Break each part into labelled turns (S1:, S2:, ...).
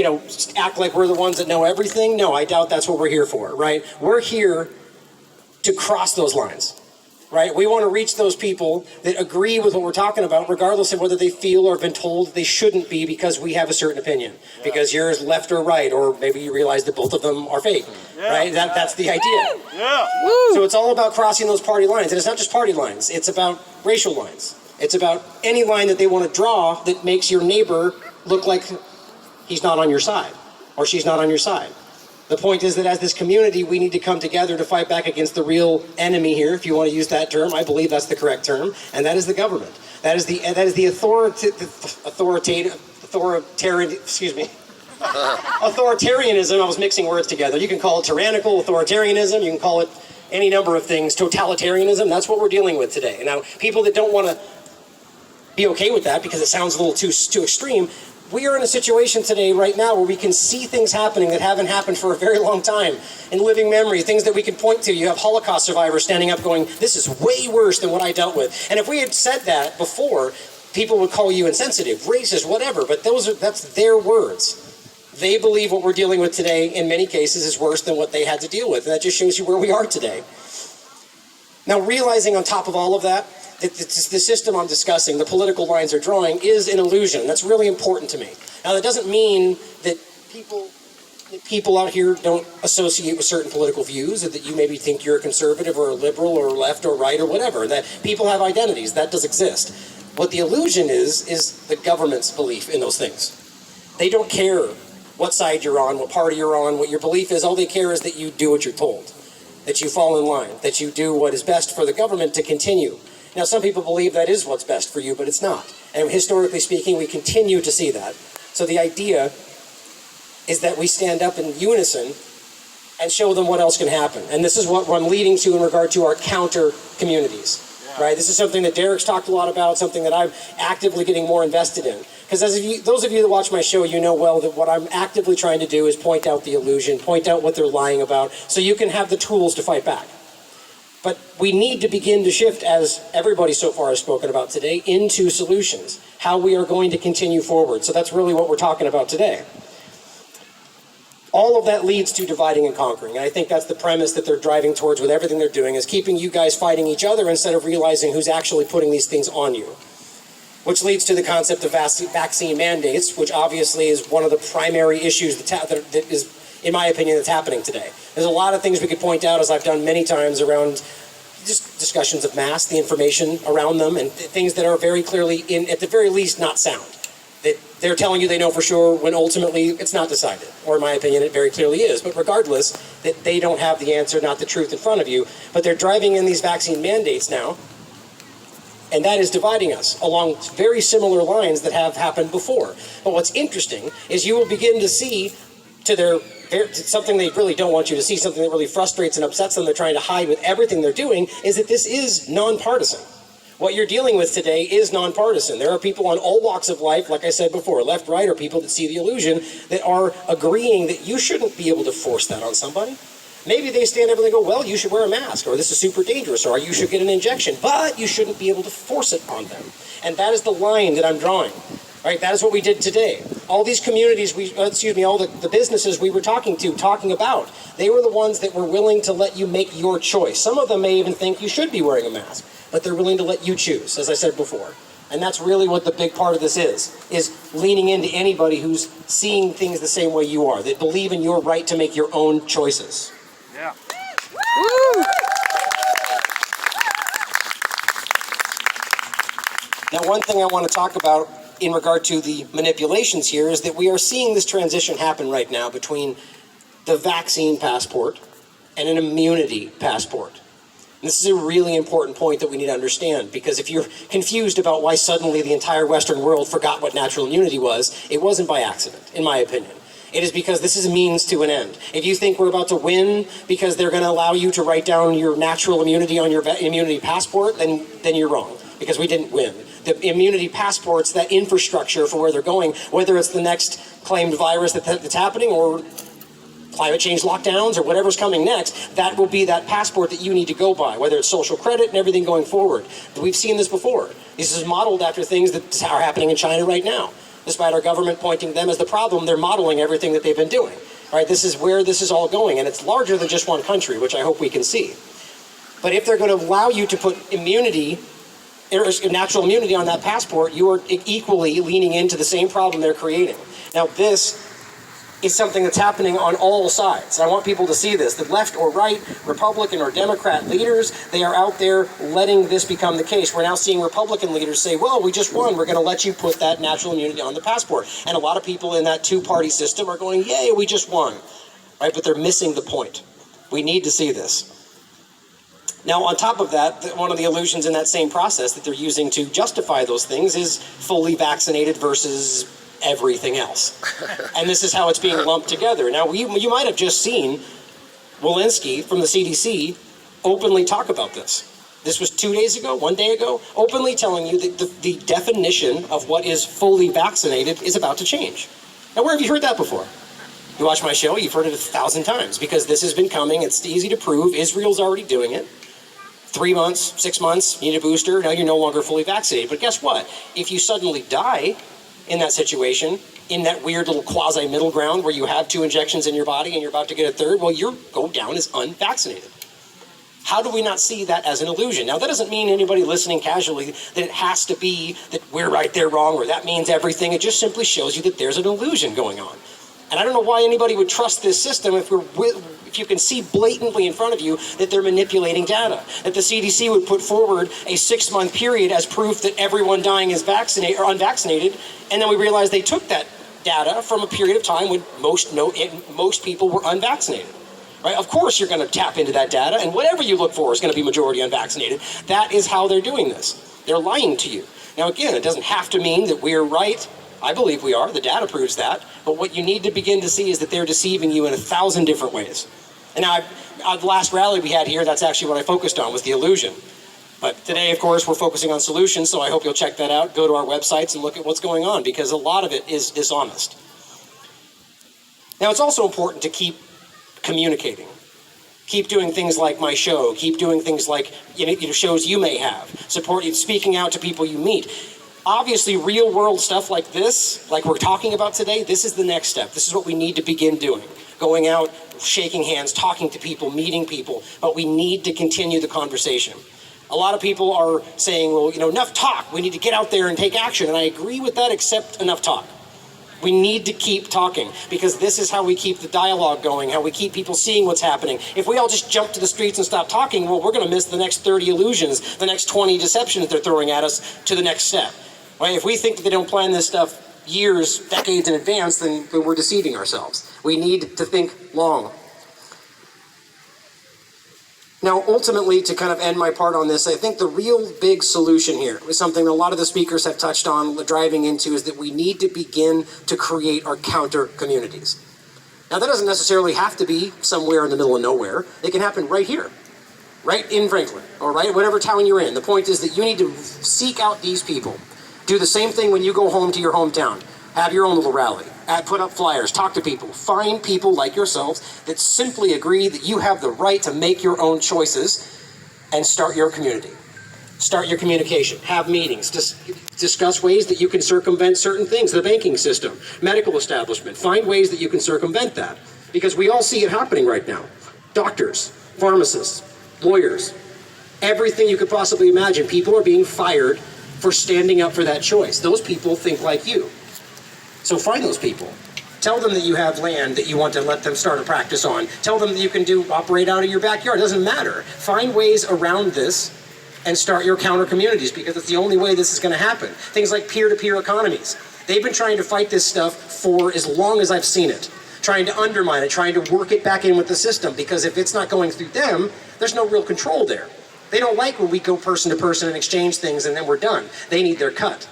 S1: act like we're the ones that know everything. No, I doubt that's what we're here for, right? We're here to cross those lines. Right? We want to reach those people that agree with what we're talking about, regardless of whether they feel or have been told they shouldn't be because we have a certain opinion. Yeah. Because you're left or right, or maybe you realize that both of them are fake. Yeah. Right? That's the idea.
S2: Yeah.
S1: So it's all about crossing those party lines. And it's not just party lines. It's about racial lines. It's about any line that they want to draw that makes your neighbor look like he's not on your side, or she's not on your side. The point is that as this community, we need to come together to fight back against the real enemy here, if you want to use that term. I believe that's the correct term, and that is the government. That is the authoritarianism. I was mixing words together. You can call it tyrannical authoritarianism. You can call it any number of things. Totalitarianism. That's what we're dealing with today. Now, people that don't want to be okay with that because it sounds a little too extreme. We are in a situation today, right now, where we can see things happening that haven't happened for a very long time in living memory, things that we can point to. You have Holocaust survivors standing up going, this is way worse than what I dealt with. And if we had said that before, people would call you insensitive, racist, whatever, but that's their words. They believe what we're dealing with today, in many cases, is worse than what they had to deal with. And that just shows you where we are today. Now, realizing on top of all of that, the system I'm discussing, the political lines they're drawing, is an illusion. That's really important to me. Now, that doesn't mean that people out here don't associate with certain political views, or that you maybe think you're a conservative or a liberal or left or right or whatever, that people have identities. That does exist. What the illusion is the government's belief in those things. They don't care what side you're on, what party you're on, what your belief is. All they care is that you do what you're told, that you fall in line, that you do what is best for the government to continue. Now, some people believe that is what's best for you, but it's not. And historically speaking, we continue to see that. So the idea is that we stand up in unison and show them what else can happen. And this is what I'm leading to in regard to our counter communities. Yeah. Right? This is something that Derrick's talked a lot about, something that I'm actively getting more invested in. Because those of you that watch my show, you know well that what I'm actively trying to do is point out the illusion, point out what they're lying about, so you can have the tools to fight back. But we need to begin to shift, as everybody so far has spoken about today, into solutions, how we are going to continue forward. So that's really what we're talking about today. All of that leads to dividing and conquering. And I think that's the premise that they're driving towards with everything they're doing, is keeping you guys fighting each other instead of realizing who's actually putting these things on you. Which leads to the concept of vaccine mandates, which obviously is one of the primary issues that is, in my opinion, that's happening today. There's a lot of things we could point out, as I've done many times, around just discussions of masks, the information around them, and things that are very clearly, at the very least, not sound. That they're telling you they know for sure when ultimately it's not decided. Or in my opinion, it very clearly is. But regardless, that they don't have the answer, not the truth in front of you. But they're driving in these vaccine mandates now, and that is dividing us along very similar lines that have happened before. But what's interesting is you will begin to see something they really don't want you to see, something that really frustrates and upsets them, they're trying to hide with everything they're doing, is that this is nonpartisan. What you're dealing with today is nonpartisan. There are people on all walks of life, like I said before, left, right, or people that see the illusion, that are agreeing that you shouldn't be able to force that on somebody. Maybe they stand up and they go, well, you should wear a mask, or this is super dangerous, or you should get an injection, but you shouldn't be able to force it on them. And that is the line that I'm drawing. Right, that is what we did today. All these communities, all the businesses we were talking about, they were the ones that were willing to let you make your choice. Some of them may even think you should be wearing a mask, but they're willing to let you choose, as I said before. And that's really what the big part of this is leaning into anybody who's seeing things the same way you are, that believe in your right to make your own choices.
S2: Yeah.
S1: Woo! Now, one thing I want to talk about in regard to the manipulations here is that we are seeing this transition happen right now between the vaccine passport and an immunity passport. And this is a really important point that we need to understand, because if you're confused about why suddenly the entire Western world forgot what natural immunity was, it wasn't by accident, in my opinion. It is because this is a means to an end. If you think we're about to win because they're going to allow you to write down your natural immunity on your immunity passport, then you're wrong, because we didn't win. The immunity passports, that infrastructure for where they're going, whether it's the next claimed virus that's happening or climate change lockdowns or whatever's coming next, that will be that passport that you need to go by, whether it's social credit and everything going forward. We've seen this before. This is modeled after things that are happening in China right now. Despite our government pointing them as the problem, they're modeling everything that they've been doing. Right? This is where this is all going, and it's larger than just one country, which I hope we can see. But if they're going to allow you to put immunity, natural immunity on that passport, you are equally leaning into the same problem they're creating. Now, this is something that's happening on all sides. I want people to see this. The left or right, Republican or Democrat leaders, they are out there letting this become the case. We're now seeing Republican leaders say, well, we just won. We're going to let you put that natural immunity on the passport. And a lot of people in that two-party system are going, yay, we just won. Right? But they're missing the point. We need to see this. Now, on top of that, one of the illusions in that same process that they're using to justify those things is fully vaccinated versus everything else. And this is how it's being lumped together. Now, you might have just seen Walensky from the CDC openly talk about this. This was 2 days ago, 1 day ago, openly telling you that the definition of what is fully vaccinated is about to change. Now, where have you heard that before? You watch my show, you've heard it 1,000 times, because this has been coming. It's easy to prove. Israel's already doing it. 3 months, 6 months, you need a booster, now you're no longer fully vaccinated. But guess what? If you suddenly die in that situation, in that weird little quasi-middle ground where you have 2 injections in your body and you're about to get a third, well, you go down as unvaccinated. How do we not see that as an illusion? Now, that doesn't mean anybody listening casually that it has to be that we're right, they're wrong, or that means everything. It just simply shows you that there's an illusion going on. And I don't know why anybody would trust this system if you can see blatantly in front of you that they're manipulating data, that the CDC would put forward a 6-month period as proof that everyone dying is vaccinated or unvaccinated, and then we realized they took that data from a period of time when most people were unvaccinated. Right? Of course you're going to tap into that data, and whatever you look for is going to be majority unvaccinated. That is how they're doing this. They're lying to you. Now, again, it doesn't have to mean that we're right. I believe we are. The data proves that. But what you need to begin to see is that they're deceiving you in 1,000 different ways. And now, the last rally we had here, that's actually what I focused on, was the illusion. But today, of course, we're focusing on solutions, so I hope you'll check that out. Go to our websites and look at what's going on, because a lot of it is dishonest. Now, it's also important to keep communicating. Keep doing things like my show. Keep doing things like shows you may have. Speaking out to people you meet. Obviously, real-world stuff like this, like we're talking about today, this is the next step. This is what we need to begin doing. Going out, shaking hands, talking to people, meeting people. But we need to continue the conversation. A lot of people are saying, well, enough talk. We need to get out there and take action. And I agree with that, except enough talk. We need to keep talking, because this is how we keep the dialogue going, how we keep people seeing what's happening. If we all just jump to the streets and stop talking, well, we're going to miss the next 30 illusions, the next 20 deceptions they're throwing at us to the next step. Right? If we think that they don't plan this stuff years, decades in advance, then we're deceiving ourselves. We need to think long. Now, ultimately, to kind of end my part on this, I think the real big solution here is something a lot of the speakers have touched on, driving into, is that we need to begin to create our counter communities. Now, that doesn't necessarily have to be somewhere in the middle of nowhere. It can happen right here, right in Franklin, or right whatever town you're in. The point is that you need to seek out these people. Do the same thing when you go home to your hometown. Have your own little rally. Put up flyers. Talk to people. Find people like yourselves that simply agree that you have the right to make your own choices, and start your community. Start your communication. Have meetings. Discuss ways that you can circumvent certain things. The banking system, medical establishment. Find ways that you can circumvent that. Because we all see it happening right now. Doctors, pharmacists, lawyers, everything you could possibly imagine. People are being fired for standing up for that choice. Those people think like you. So find those people. Tell them that you have land that you want to let them start a practice on. Tell them that you can operate out of your backyard. It doesn't matter. Find ways around this and start your counter communities, because it's the only way this is going to happen. Things like peer-to-peer economies. They've been trying to fight this stuff for as long as I've seen it. Trying to undermine it, trying to work it back in with the system, because if it's not going through them, there's no real control there. They don't like when we go person to person and exchange things and then we're done. They need their cut.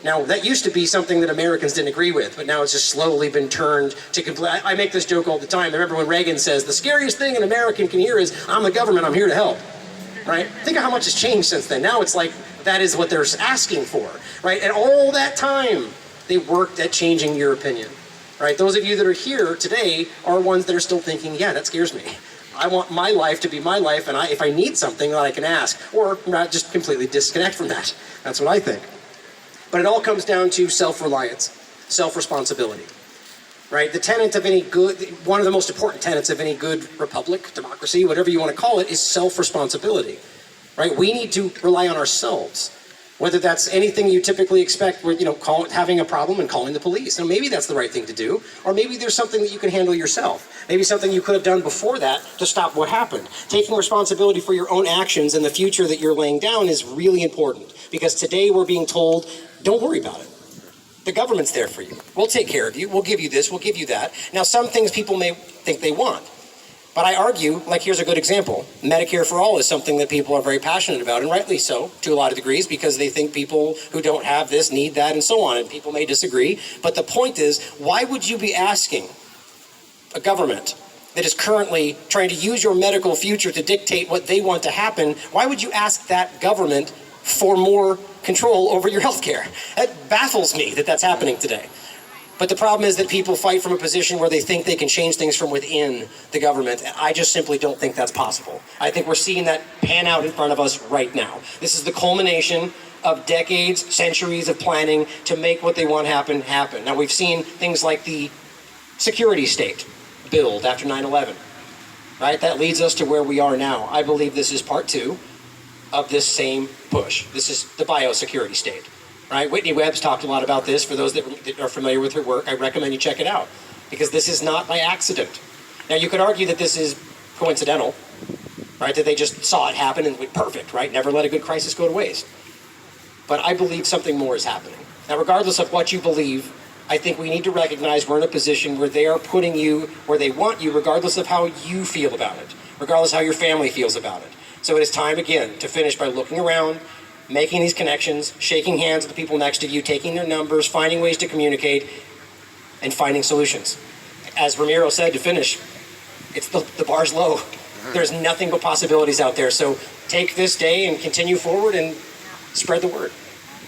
S1: Now, that used to be something that Americans didn't agree with, but now it's just slowly been turned to I make this joke all the time. I remember when Reagan says, the scariest thing an American can hear is, I'm the government, I'm here to help. Right? Think of how much has changed since then. Now it's like, that is what they're asking for. Right? And all that time, they worked at changing your opinion. Right? Those of you that are here today are ones that are still thinking, yeah, that scares me. I want my life to be my life, and if I need something, that I can ask, or not just completely disconnect from that. That's what I think. But it all comes down to self-reliance. self-responsibility, right? The tenet of any good, one of the most important tenets of any good republic, democracy, whatever you want to call it, is self-responsibility, right? We need to rely on ourselves. Whether that's anything you typically expect, where, having a problem and calling the police. And maybe that's the right thing to do, or maybe there's something that you can handle yourself. Maybe something you could have done before that to stop what happened. Taking responsibility for your own actions and the future that you're laying down is really important, because today we're being told, don't worry about it. The government's there for you. We'll take care of you. We'll give you this. We'll give you that. Now, some things people may think they want. But I argue, like here's a good example. Medicare for all is something that people are very passionate about, and rightly so, to a lot of degrees, because they think people who don't have this need that and so on, and people may disagree. But the point is, why would you be asking a government that is currently trying to use your medical future to dictate what they want to happen, why would you ask that government for more control over your health care? It baffles me that that's happening today. But the problem is that people fight from a position where they think they can change things from within the government. And I just simply don't think that's possible. I think we're seeing that pan out in front of us right now. This is the culmination of decades, centuries of planning to make what they want happen. Now, we've seen things like the security state build after 9/11, right? That leads us to where we are now. I believe this is part two of this same push. This is the biosecurity state. Right? Whitney Webb's talked a lot about this. For those that are familiar with her work, I recommend you check it out, because this is not by accident. Now, you could argue that this is coincidental, right? That they just saw it happen and went perfect, right? Never let a good crisis go to waste. But I believe something more is happening. Now, regardless of what you believe, I think we need to recognize we're in a position where they are putting you where they want you, regardless of how you feel about it, regardless of how your family feels about it. So it is time, again, to finish by looking around, making these connections, shaking hands with the people next to you, taking their numbers, finding ways to communicate, and finding solutions. As Ramiro said to finish, it's the bar's low. There's nothing but possibilities out there. So take this day and continue forward and spread the word.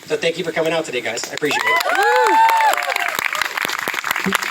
S1: So thank you for coming out today, guys. I appreciate it.